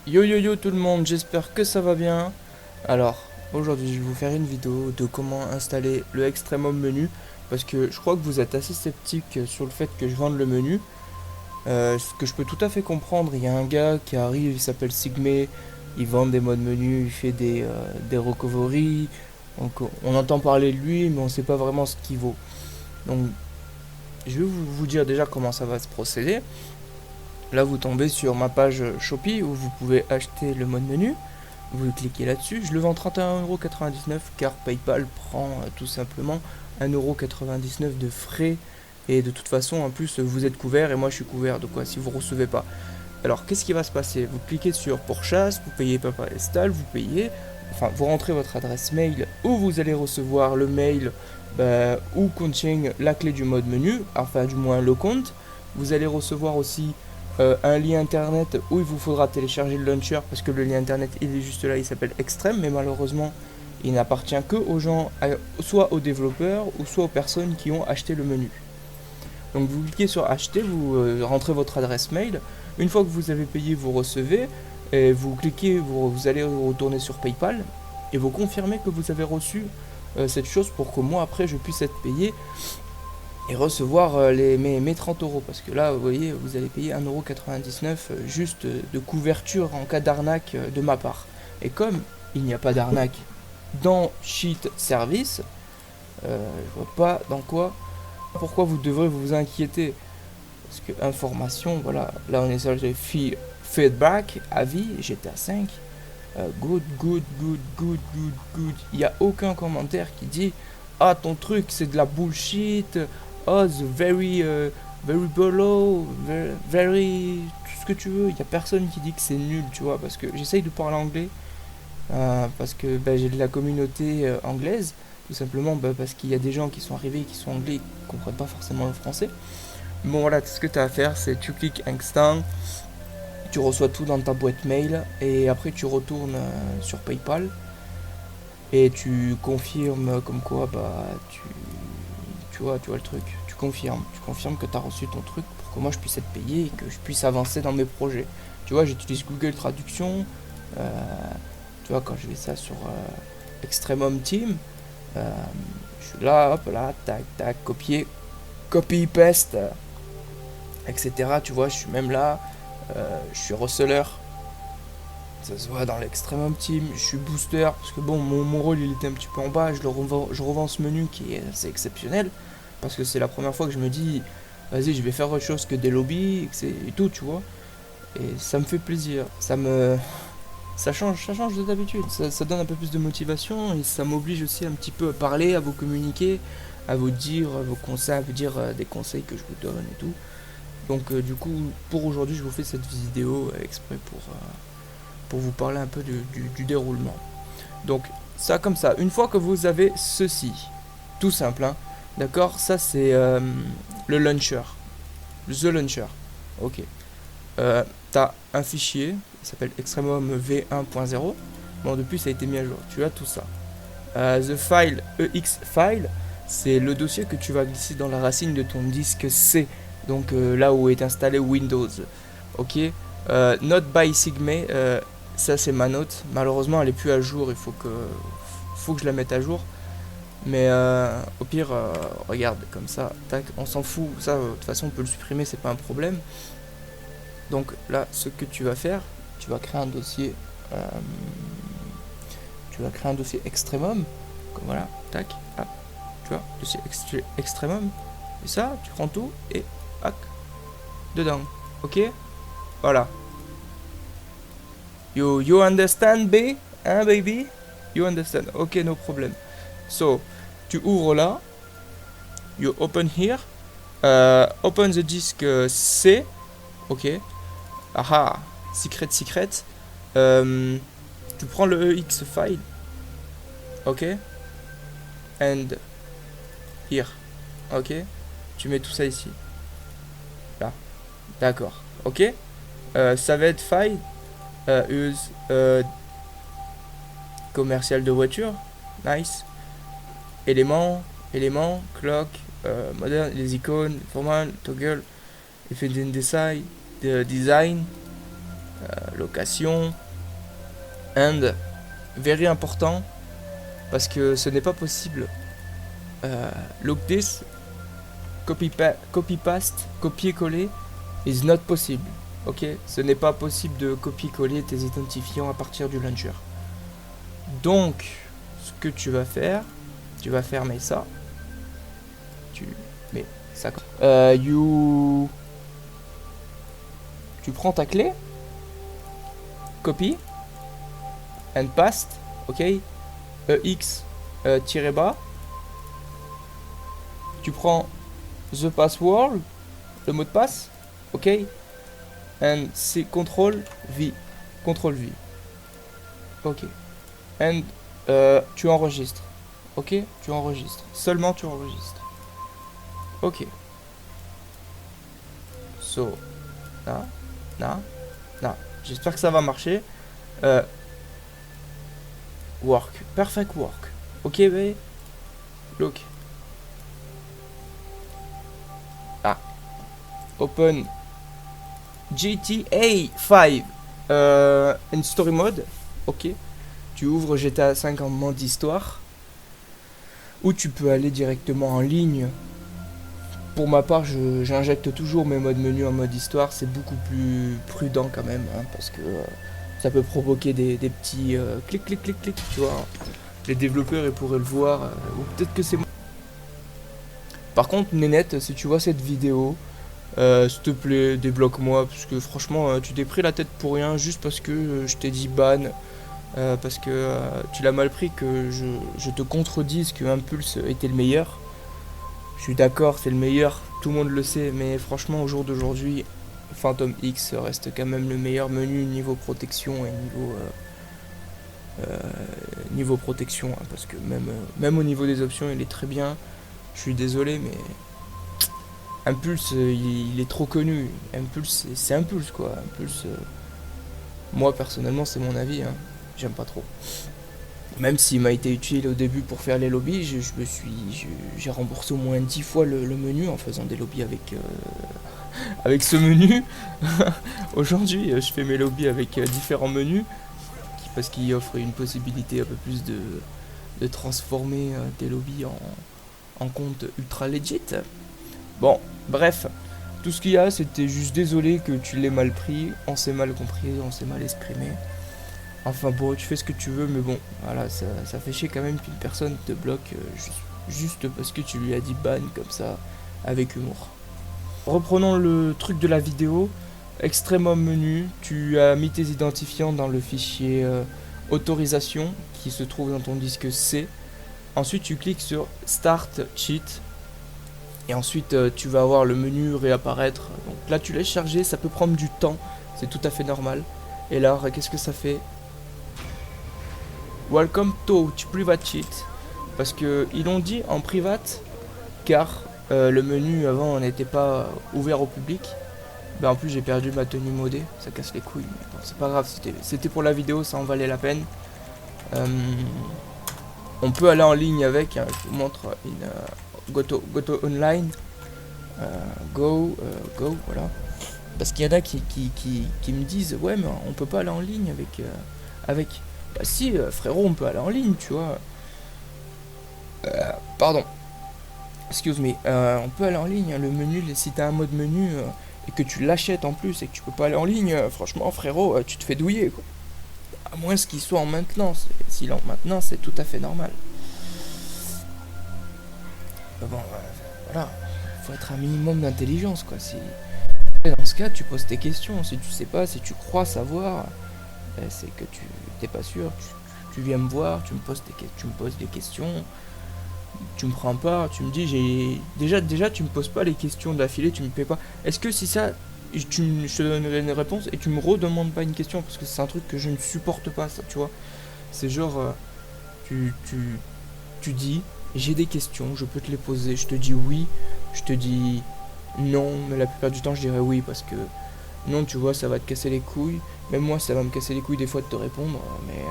Yo yo yo tout le monde, j'espère que ça va bien. Alors, aujourd'hui je vais vous faire une vidéo de comment installer le Extreme Home menu. Parce que je crois que vous êtes assez sceptique sur le fait que je vende le menu. Ce que je peux tout à fait comprendre, il y a un gars qui arrive, il s'appelle Sigme, il vend des modes menu, il fait des recovery. Donc on entend parler de lui, mais on sait pas vraiment ce qu'il vaut. Donc je vais vous dire déjà comment ça va se procéder. Là, vous tombez sur ma page Shopee où vous pouvez acheter le mode menu. Vous cliquez là-dessus. Je le vends 31,99€ car PayPal prend tout simplement 1,99€ de frais. Et de toute façon, en plus, vous êtes couvert et moi je suis couvert. Donc, quoi, si vous ne recevez pas. Alors, qu'est-ce qui va se passer? Vous cliquez sur Pourchasse, vous payez PayPal Install, vous payez. Enfin, vous rentrez votre adresse mail où vous allez recevoir le mail où contient la clé du mode menu, enfin, du moins le compte. Vous allez recevoir aussi un lien internet où il vous faudra télécharger le launcher parce que le lien internet il est juste là, il s'appelle Extreme, mais malheureusement il n'appartient que aux gens, soit aux développeurs ou soit aux personnes qui ont acheté le menu. Donc vous cliquez sur acheter, vous rentrez votre adresse mail. Une fois que vous avez payé, vous recevez. Et vous cliquez, vous allez retourner sur PayPal et vous confirmez que vous avez reçu cette chose pour que moi après je puisse être payé et recevoir mes 30€. Parce que là, vous voyez, vous allez payer 1,99€ juste de couverture en cas d'arnaque de ma part. Et comme il n'y a pas d'arnaque dans Cheat Service, je vois pas dans quoi, pourquoi vous devrez vous inquiéter. Parce que information, voilà, là on est sur le feedback, avis, GTA 5. Good, good, good, good, good, good. Il n'y a aucun commentaire qui dit ah ton truc c'est de la bullshit. Oh the very below, very tout ce que tu veux. Il n'y a personne qui dit que c'est nul, tu vois, parce que j'essaye de parler anglais parce que j'ai de la communauté anglaise. Tout simplement parce qu'il y a des gens qui sont arrivés et qui sont anglais et qui ne comprennent pas forcément le français. Bon voilà, tout ce que tu as à faire, c'est tu cliques instant, tu reçois tout dans ta boîte mail et après tu retournes sur PayPal et tu confirmes comme quoi tu vois le truc. Tu confirmes que tu as reçu ton truc pour que moi je puisse être payé et que je puisse avancer dans mes projets. Tu vois, j'utilise Google Traduction. euh, Tu vois, quand je fais ça sur Extreme Home Team, euh, je suis là, hop là, tac tac, copier, copy paste, etc. Tu vois, je suis même là. Je suis reseller, ça se voit dans l'Extreme Team. Je suis booster, parce que bon, mon rôle il était un petit peu en bas. Je revends ce menu qui est assez exceptionnel. Parce que c'est la première fois que je me dis, vas-y, je vais faire autre chose que des lobbies et tout, tu vois. Et ça me fait plaisir. Ça change de d'habitude. Ça donne un peu plus de motivation et ça m'oblige aussi un petit peu à parler, à vous communiquer, à vous dire vos conseils, à vous dire des conseils que je vous donne et tout. Donc du coup, pour aujourd'hui, je vous fais cette vidéo exprès pour vous parler un peu du déroulement. Donc ça comme ça, une fois que vous avez ceci, tout simple, hein, d'accord, ça c'est le launcher, the launcher, ok. T'as un fichier, il s'appelle Extremum v1.0, bon depuis ça a été mis à jour, tu as tout ça. The file, EX file, c'est le dossier que tu vas glisser dans la racine de ton disque C, donc là où est installé Windows, ok. Note by Sigma, ça c'est ma note. Malheureusement elle est plus à jour. Il faut que je la mette à jour. Mais au pire, regarde comme ça, tac, on s'en fout. Ça, de toute façon, on peut le supprimer, c'est pas un problème. Donc là, ce que tu vas faire, tu vas créer un dossier. euh, Tu vas créer un dossier Extremum. Comme voilà, tac, hop, tu vois, dossier Extremum. Et ça, tu prends tout et hop, dedans. Ok, voilà. You understand, B? Hein, baby? You understand? Ok, no problem. So, tu ouvres là. You open here. Open the disk C. Ok. Aha. Secret. Tu prends le EX file. Ok. And here. Ok. Tu mets tout ça ici. Là. D'accord. Ok. Ça va être file. Use commercial de voiture. Nice. Éléments, clock, moderne, les icônes, formal, toggle, effet design, location, and very important, parce que ce n'est pas possible. Look this, copy paste, copier-coller is not possible. Ok, ce n'est pas possible de copier-coller tes identifiants à partir du launcher. Donc, ce que tu vas fermer ça. Tu mets ça. Tu prends ta clé, copy, and paste, ok, EX tiré bas. Tu prends the password, le mot de passe, ok, and c'est CTRL V, ok, and tu enregistres, ok, tu enregistres, seulement tu enregistres, ok, so, là, j'espère que ça va marcher, work, perfect work, ok, babe, look, open GTA 5 in story mode, ok, tu ouvres GTA 5 en mode histoire, ou tu peux aller directement en ligne. Pour ma part, j'injecte toujours mes modes menu en mode histoire, c'est beaucoup plus prudent quand même, hein, parce que ça peut provoquer des petits clic, tu vois. Les développeurs ils pourraient le voir, ou peut-être que c'est moi. Par contre, Nénette, si tu vois cette vidéo, s'il te plaît, débloque-moi, parce que franchement, tu t'es pris la tête pour rien, juste parce que je t'ai dit ban, parce que tu l'as mal pris, que je te contredise que Impulse était le meilleur. Je suis d'accord, c'est le meilleur, tout le monde le sait, mais franchement, au jour d'aujourd'hui, Phantom X reste quand même le meilleur menu niveau protection et niveau protection, hein, parce que même au niveau des options, il est très bien. Je suis désolé, mais Impulse, il est trop connu. Impulse, c'est Impulse, quoi. Impulse, moi, personnellement, c'est mon avis, hein. J'aime pas trop. Même s'il m'a été utile au début pour faire les lobbies, j'ai remboursé au moins 10 fois le menu en faisant des lobbies avec ce menu. Aujourd'hui, je fais mes lobbies avec différents menus, parce qu'il offre une possibilité un peu plus de transformer des lobbies en compte ultra legit. Bon, bref, tout ce qu'il y a, c'était juste désolé que tu l'aies mal pris, on s'est mal compris, on s'est mal exprimé. Enfin bon, tu fais ce que tu veux, mais bon, voilà, ça fait chier quand même qu'une personne te bloque juste parce que tu lui as dit ban comme ça, avec humour. Reprenons le truc de la vidéo. Extrême home menu, tu as mis tes identifiants dans le fichier autorisation qui se trouve dans ton disque C. Ensuite, tu cliques sur Start Cheat. Et ensuite, tu vas avoir le menu réapparaître. Donc là, tu laisses charger, ça peut prendre du temps, c'est tout à fait normal. Et là, qu'est-ce que ça fait? Welcome to private cheat. Parce que ils l'ont dit en private, car le menu avant n'était pas ouvert au public. Ben en plus j'ai perdu ma tenue modée, ça casse les couilles. Bon, c'est pas grave, c'était pour la vidéo, ça en valait la peine. On peut aller en ligne avec, hein, je vous montre une go to online. Go, voilà. Parce qu'il y en a qui me disent ouais mais on peut pas aller en ligne avec. Bah si frérot, on peut aller en ligne, tu vois. Pardon. Excuse me. On peut aller en ligne, le menu, si t'as un mode menu et que tu l'achètes en plus et que tu peux pas aller en ligne, franchement frérot, tu te fais douiller quoi. À moins qu'il soit en maintenance. S'il est en maintenance, c'est tout à fait normal. Bon, voilà. Faut être un minimum d'intelligence quoi. Et dans ce cas, tu poses tes questions. Si tu sais pas, si tu crois savoir, c'est que tu t'es pas sûr. Tu viens me voir, tu me poses des questions. Tu me prends pas, tu me dis déjà tu me poses pas les questions d'affilée, tu me fais pas. Est-ce que si ça, je te donnerai une réponse et tu me redemandes pas une question parce que c'est un truc que je ne supporte pas ça, tu vois. C'est genre tu dis j'ai des questions, je peux te les poser, je te dis oui, je te dis non, mais la plupart du temps je dirais oui parce que non, tu vois, ça va te casser les couilles. Même moi ça va me casser les couilles des fois de te répondre, mais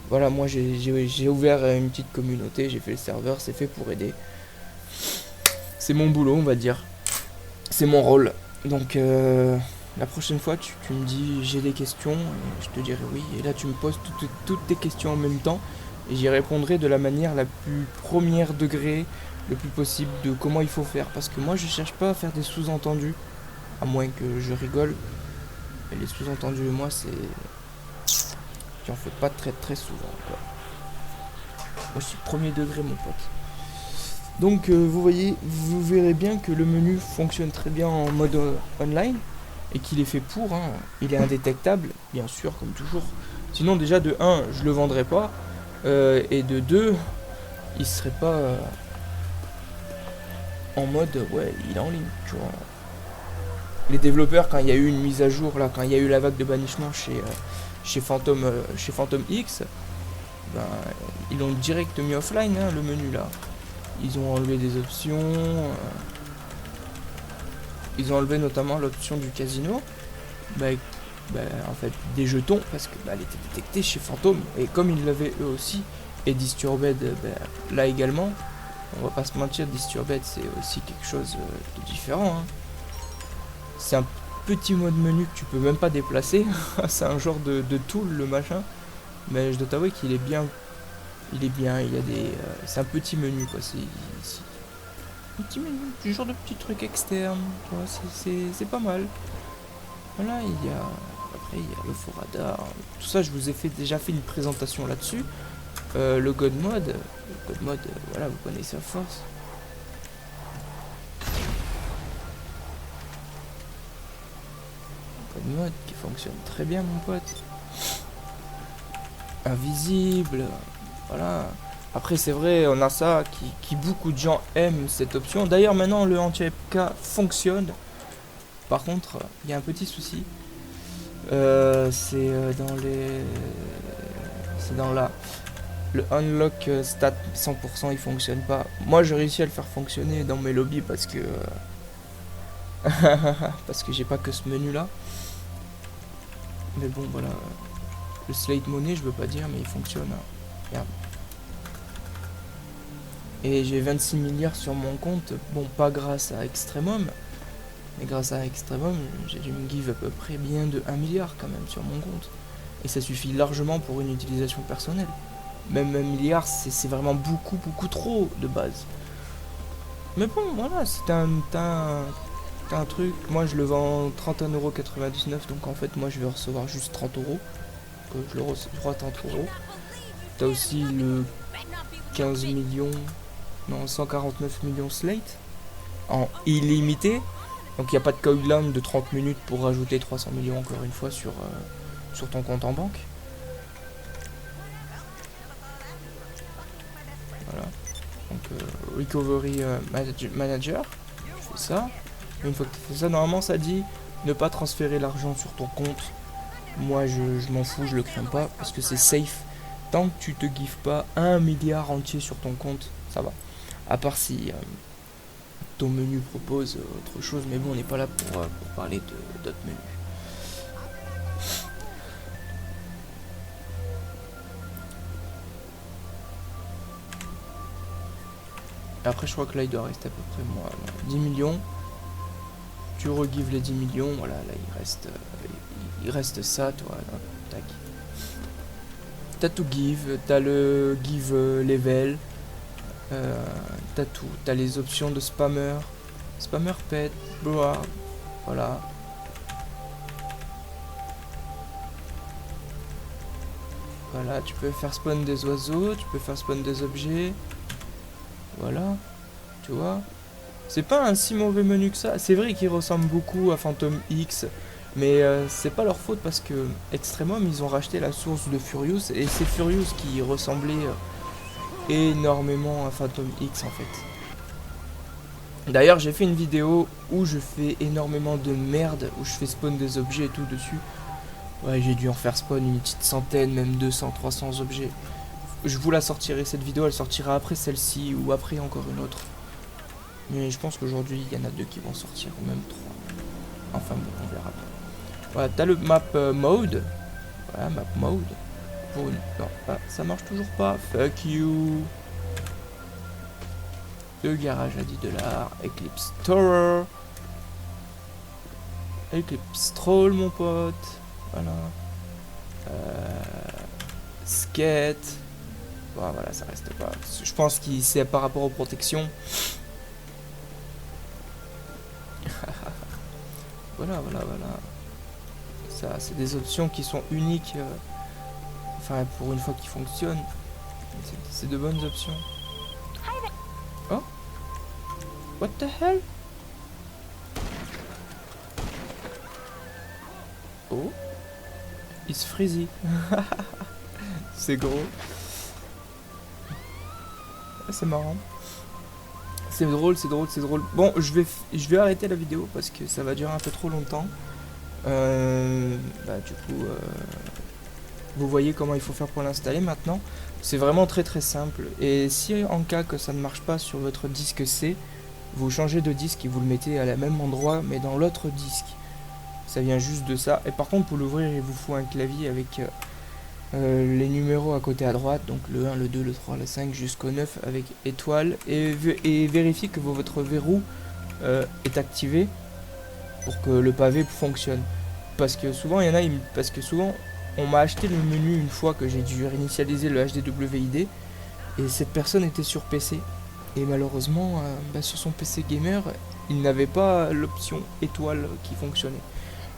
voilà, moi j'ai ouvert une petite communauté, j'ai fait le serveur, c'est fait pour aider. C'est mon boulot, on va dire. C'est mon rôle. Donc La prochaine fois, tu me dis j'ai des questions, et je te dirai oui. Et là, tu me poses toutes tes questions en même temps. Et j'y répondrai de la manière la plus première degré, le plus possible, de comment il faut faire. Parce que moi, je cherche pas à faire des sous-entendus, à moins que je rigole. Mais les sous-entendus, moi, c'est... J'en fais pas très souvent, quoi. Moi, je suis premier degré, mon pote. Donc, vous voyez, vous verrez bien que le menu fonctionne très bien en mode online. Et qu'il est fait pour, hein. Il est indétectable, bien sûr, comme toujours. Sinon, déjà, de 1, je le vendrais pas. Et de 2, il serait pas en mode, ouais, il est en ligne, tu vois. Les développeurs, quand il y a eu une mise à jour, là, quand il y a eu la vague de bannissement chez Phantom X, ben, ils l'ont direct mis offline, hein, le menu, là. Ils ont enlevé des options. Ils ont enlevé notamment l'option du casino. En fait, des jetons, parce que elle était détectée chez Phantom. Et comme ils l'avaient eux aussi, et Disturbed, là également, on va pas se mentir, Disturbed c'est aussi quelque chose de différent. Hein. C'est un petit mode menu que tu peux même pas déplacer. C'est un genre de tool, le machin. Mais je dois t'avouer qu'il est bien. Il est bien, il y a des. C'est un petit menu quoi. C'est un petit menu, du genre de petit truc externe. Tu vois, c'est pas mal. Voilà, il y a. Après, il y a le faux radar. Tout ça, je vous ai déjà fait une présentation là-dessus. Le God Mode. Voilà, vous connaissez à force. God Mode qui fonctionne très bien, mon pote. Invisible. Voilà. Après, c'est vrai, on a ça qui beaucoup de gens aiment cette option. D'ailleurs, maintenant, le anti-APK fonctionne. Par contre, il y a un petit souci. C'est dans les... C'est dans la... Le unlock stat 100% il fonctionne pas. Moi j'ai réussi à le faire fonctionner dans mes lobbies parce que... parce que j'ai pas que ce menu là. Mais bon voilà. Le slate money je veux pas dire mais il fonctionne. Hein. Regarde. Et j'ai 26 milliards sur mon compte. Bon pas grâce à Extremum. Mais grâce à Extremum j'ai dû me give à peu près bien de 1 milliard quand même sur mon compte. Et ça suffit largement pour une utilisation personnelle. Même 1 milliard, c'est vraiment beaucoup trop de base. Mais bon, voilà, c'est un truc. Moi, je le vends 31,99€. Donc en fait, moi, je vais recevoir juste 30€. Je le reçois 30€. T'as aussi le 15 millions, non, 149 millions slate en illimité. Donc il n'y a pas de cooldown de 30 minutes pour rajouter 300 millions encore une fois sur ton compte en banque. Voilà. Donc Recovery Manager, je fais ça. Une fois que tu fais ça, normalement ça dit ne pas transférer l'argent sur ton compte. Moi je m'en fous, je le crains pas parce que c'est safe. Tant que tu te gives pas 1 milliard entier sur ton compte, ça va. À part si ton menu propose autre chose, mais bon on n'est pas là pour parler d'autres menus. Après je crois que là il doit rester à peu près moi 10 millions. Tu regives les 10 millions, voilà, là il reste ça, toi, là, tac. T'as tout give, t'as le give level, t'as tout, t'as les options de spammer pet, blowout, voilà. Voilà, tu peux faire spawn des oiseaux, tu peux faire spawn des objets, voilà, tu vois. C'est pas un si mauvais menu que ça. C'est vrai qu'il ressemble beaucoup à Phantom X, mais c'est pas leur faute parce que Extremum ils ont racheté la source de Furious et c'est Furious qui ressemblait énormément à Phantom X en fait. D'ailleurs j'ai fait une vidéo où je fais énormément de merde, où je fais spawn des objets et tout dessus. Ouais, j'ai dû en faire spawn une petite centaine, même 200, 300 objets. Je vous la sortirai cette vidéo, elle sortira après celle-ci ou après encore une autre. Mais je pense qu'aujourd'hui, il y en a 2 qui vont sortir, ou même 3. Enfin bon, on verra. Voilà, t'as le map mode. Voilà, map mode. Pour une... Non, ça marche toujours pas. Fuck you. Le garage à 10$. Eclipse Tower. Eclipse Troll, mon pote. Voilà. Skate. Bon, voilà, ça reste pas. Je pense que c'est par rapport aux protections. Voilà. Ça, c'est des options qui sont uniques. Enfin, pour une fois qui fonctionnent. C'est de bonnes options. Oh, what the hell? Oh, it's freezy. C'est gros. C'est marrant. C'est drôle. Bon, je vais arrêter la vidéo parce que ça va durer un peu trop longtemps. Du coup, vous voyez comment il faut faire pour l'installer maintenant. C'est vraiment très simple. Et si en cas que ça ne marche pas sur votre disque C, vous changez de disque et vous le mettez à la même endroit mais dans l'autre disque. Ça vient juste de ça. Et par contre, pour l'ouvrir, il vous faut un clavier avec les numéros à côté à droite, donc le 1, le 2, le 3, le 5 jusqu'au 9 avec étoile, et vérifiez que votre verrou est activé pour que le pavé fonctionne. Parce que souvent on m'a acheté le menu une fois que j'ai dû réinitialiser le HDWID et cette personne était sur PC et malheureusement sur son PC gamer il n'avait pas l'option étoile qui fonctionnait.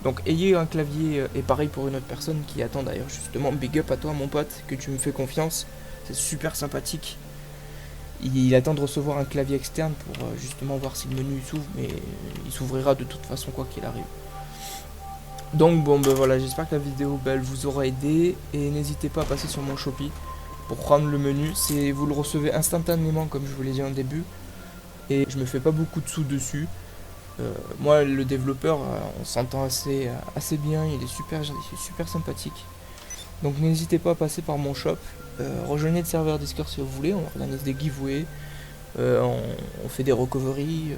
Donc ayez un clavier, et pareil pour une autre personne qui attend d'ailleurs justement, big up à toi mon pote, que tu me fais confiance, c'est super sympathique. Il attend de recevoir un clavier externe pour justement voir si le menu s'ouvre, mais il s'ouvrira de toute façon quoi qu'il arrive. Donc bon ben voilà, j'espère que la vidéo elle vous aura aidé, et n'hésitez pas à passer sur mon Shopee pour prendre le menu, vous le recevez instantanément comme je vous l'ai dit en début, et je me fais pas beaucoup de sous dessus. Moi le développeur on s'entend assez bien, il est super sympathique. Donc n'hésitez pas à passer par mon shop, rejoignez le serveur Discord si vous voulez, on organise des giveaways, on fait des recoveries,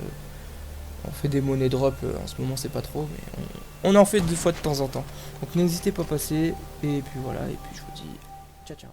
on fait des monnaies drop, en ce moment c'est pas trop, mais on en fait 2 fois de temps en temps. Donc n'hésitez pas à passer, et puis voilà, et puis je vous dis ciao.